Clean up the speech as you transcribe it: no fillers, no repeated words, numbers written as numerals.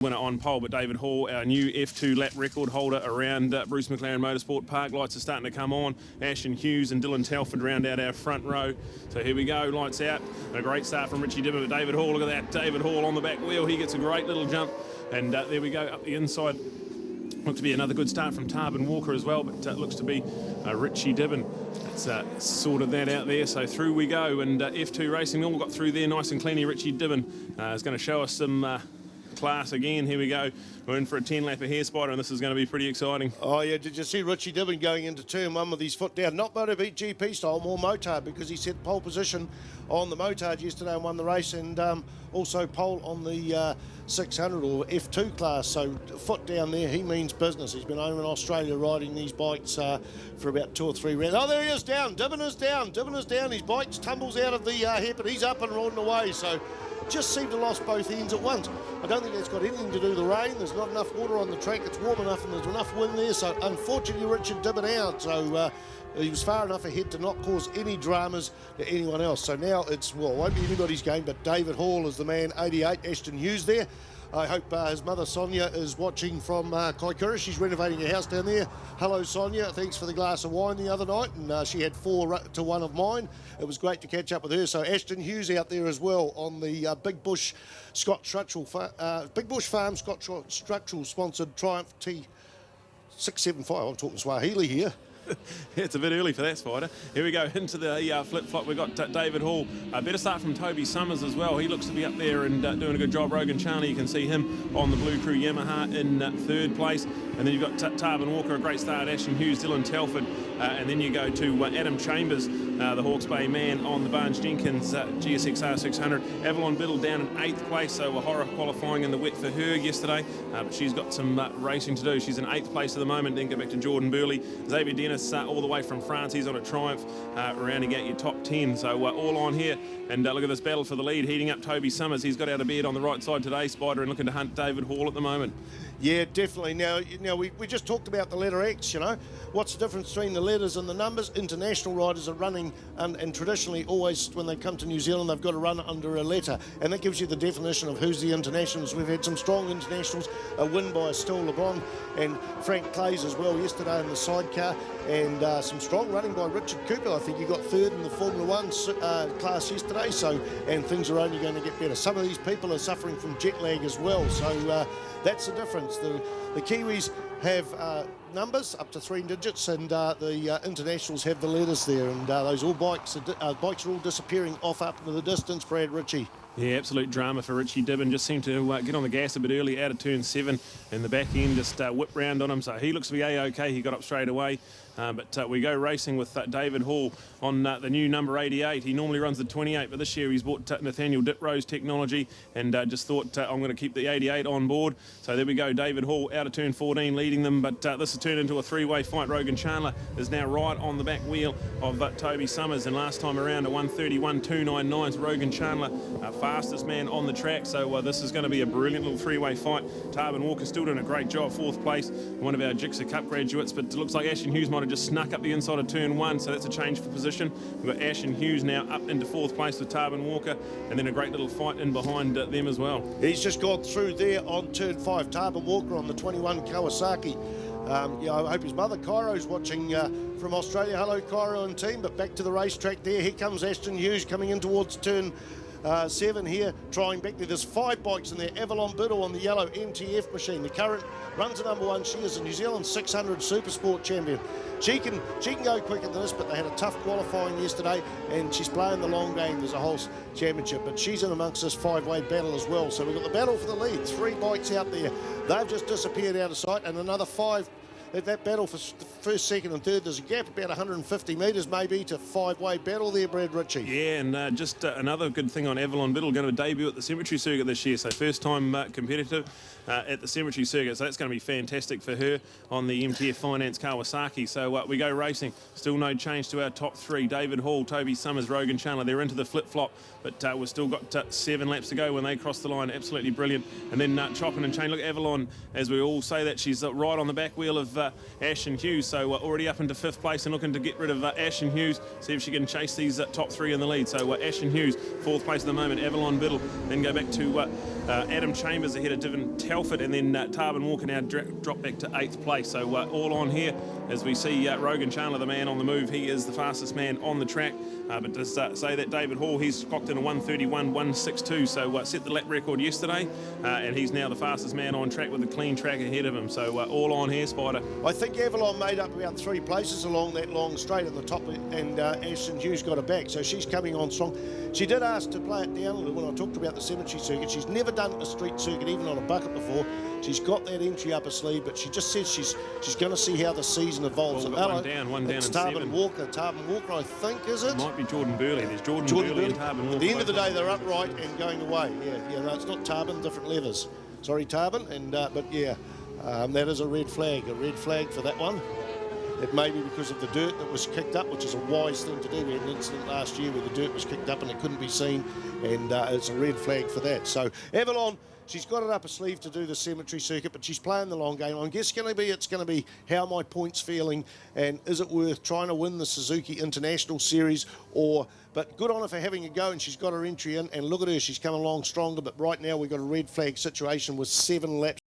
Winner on pole, but David Hall, our new F2 lap record holder around Bruce McLaren Motorsport Park. Lights are starting to come on. Ashton Hughes and Dylan Telford round out our front row. So here we go, lights out. A great start from Richie Dibben, but David Hall, look at that. David Hall on the back wheel. He gets a great little jump. And there we go, up the inside. Looks to be another good start from Taupo Walker as well, but looks to be Richie Dibben. It's sorted that out there, so through we go. And F2 Racing all got through there nice and cleanly. Richie Dibben is going to show us some class again. Here we go. We're in for a 10-lapper hair spider, and this is going to be pretty exciting. Oh, yeah. Did you see Richie Dibben going into turn one with his foot down? Not MotoGP style, more motard, because he set pole position on the motard yesterday and won the race, and also pole on the 600 or F2 class. So foot down there, he means business. He's been over in Australia riding these bikes for about 2 or 3 rounds. Oh, there he is down. Dibben is down. Dibben is down. His bike tumbles out of the hair, but he's up and rolling away. So just seemed to lost both ends at once. I don't think that's got anything to do with the rain. There's not enough water on the track. It's warm enough and there's enough wind there. So unfortunately, Richard Dibben out. So he was far enough ahead to not cause any dramas to anyone else. So now it's, well, it won't be anybody's game, but David Hall is the man, 88, Ashton Hughes there. I hope his mother Sonia is watching from Kaikoura. She's renovating her house down there. Hello Sonia, thanks for the glass of wine the other night, and she had 4 to 1 of mine. It was great to catch up with her. So Ashton Hughes out there as well on the Big Bush Farm Scott Structural sponsored Triumph T675. I'm talking Swahili here. Yeah, it's a bit early for that spider. Here we go into the flip-flop. We've got David Hall. Better start from Toby Summers as well. He looks to be up there and doing a good job. Rogan Charney, you can see him on the Blue Crew Yamaha in 3rd place. And then you've got Taupo Walker, a great start. Ashton Hughes, Dylan Telford. And then you go to Adam Chambers, the Hawke's Bay man on the Barnes Jenkins GSXR 600. Avalon Biddle down in 8th place, so a horror qualifying in the wet for her yesterday. But she's got some racing to do. She's in 8th place at the moment. Then go back to Jordan Burley. Xavier Dennis all the way from France. He's on a Triumph, rounding out your top 10. So all on here. And look at this battle for the lead, heating up Toby Summers. He's got out of bed on the right side today, Spider, and looking to hunt David Hall at the moment. Yeah, definitely. Now we just talked about the letter X, you know. What's the difference between the letters and the numbers? International riders are running, and traditionally always when they come to New Zealand, they've got to run under a letter. And that gives you the definition of who's the internationals. We've had some strong internationals, a win by Still LeBron and Frank Clays as well yesterday in the sidecar, and some strong running by Richard Cooper. I think he got 3rd in the Formula 1 class yesterday, so, and things are only going to get better. Some of these people are suffering from jet lag as well, so that's the difference. The Kiwis have numbers up to 3 digits, and the internationals have the letters there, and those all bikes are all disappearing off up into the distance, Brad Ritchie. Yeah, absolute drama for Richie Dibben. Just seemed to get on the gas a bit early out of turn 7, and the back end just whipped round on him, so he looks to be A-OK. He got up straight away. But we go racing with David Hall on the new number 88. He normally runs the 28, but this year he's bought Nathaniel Ditrose technology, and just thought, I'm going to keep the 88 on board. So there we go, David Hall out of turn 14 leading them, but this has turned into a 3-way fight. Rogan Chandler is now right on the back wheel of Toby Summers, and last time around a 1:31.299. So Rogan Chandler, fastest man on the track. So this is going to be a brilliant little 3-way fight. Taupo Walker still doing a great job, 4th place, one of our Jigsaw Cup graduates, but it looks like Ashton Hughes might have just snuck up the inside of turn 1, so that's a change for position. We've got Ashton Hughes now up into 4th place with Taupo Walker, and then a great little fight in behind them as well. He's just gone through there on turn 5, Taupo Walker on the 21 Kawasaki. Yeah, I hope his mother Cairo's watching from Australia. Hello Cairo and team, but back to the racetrack there. Here comes Ashton Hughes coming in towards turn 7 here, trying back there. There's 5 bikes in there. Avalon Biddle on the yellow MTF machine. The current runs a number 1. She is a New Zealand 600 Super Sport champion. She can go quicker than this, but they had a tough qualifying yesterday, and she's playing the long game. There's a whole championship, but she's in amongst this 5-way battle as well. So we've got the battle for the lead. 3 bikes out there. They've just disappeared out of sight, and another 5. That battle for first, second and third, there's a gap about 150 metres maybe to 5-way battle there, Brad Ritchie. Yeah, and just another good thing on Avalon Biddle, going to debut at the Cemetery Circuit this year, so first time competitive at the Cemetery Circuit, so that's going to be fantastic for her on the MTF Finance Kawasaki. So we go racing, still no change to our top 3. David Hall, Toby Summers, Rogan Chandler, they're into the flip-flop, but we've still got 7 laps to go when they cross the line. Absolutely brilliant. And then chopping and chain, look, Avalon, as we all say that, she's right on the back wheel of Ashton Hughes. So already up into 5th place and looking to get rid of Ashton Hughes, see if she can chase these top 3 in the lead. So Ashton Hughes, 4th place at the moment, Avalon Biddle, then go back to Adam Chambers ahead of Divin Telford, and then Tarbin Walker now drop back to 8th place. So all on here as we see Rogan Chandler, the man on the move. He is the fastest man on the track. But to say that David Hall, he's clocked in a 1:31.162, so set the lap record yesterday, and he's now the fastest man on track with a clean track ahead of him. So all on here, Spider. I think Avalon made up about 3 places along that long straight at the top, and Ashton Hughes got her back, so she's coming on strong. She did ask to play it down a little when I talked about the cemetery circuit. She's never done a street circuit, even on a bucket before. She's got that entry up her sleeve, but she just says she's going to see how the season evolves. Well, one down it's and Tarbin 7. Walker. Tarbin Walker, I think, is it? Might be Jordan Burley. There's Jordan Burley and Tarbin Walker. At the end of the day, they're upright and going away. Yeah, no, it's not Tarbin, different leathers. Sorry, Tarbin, but yeah, that is a red flag for that one. It may be because of the dirt that was kicked up, which is a wise thing to do. We had an incident last year where the dirt was kicked up and it couldn't be seen, and it's a red flag for that. So Avalon, she's got it up her sleeve to do the cemetery circuit, but she's playing the long game. I guess it's going to be how my points feeling, and is it worth trying to win the Suzuki International Series, but good on her for having a go, and she's got her entry in, and look at her, she's come along stronger, but right now we've got a red flag situation with 7 laps.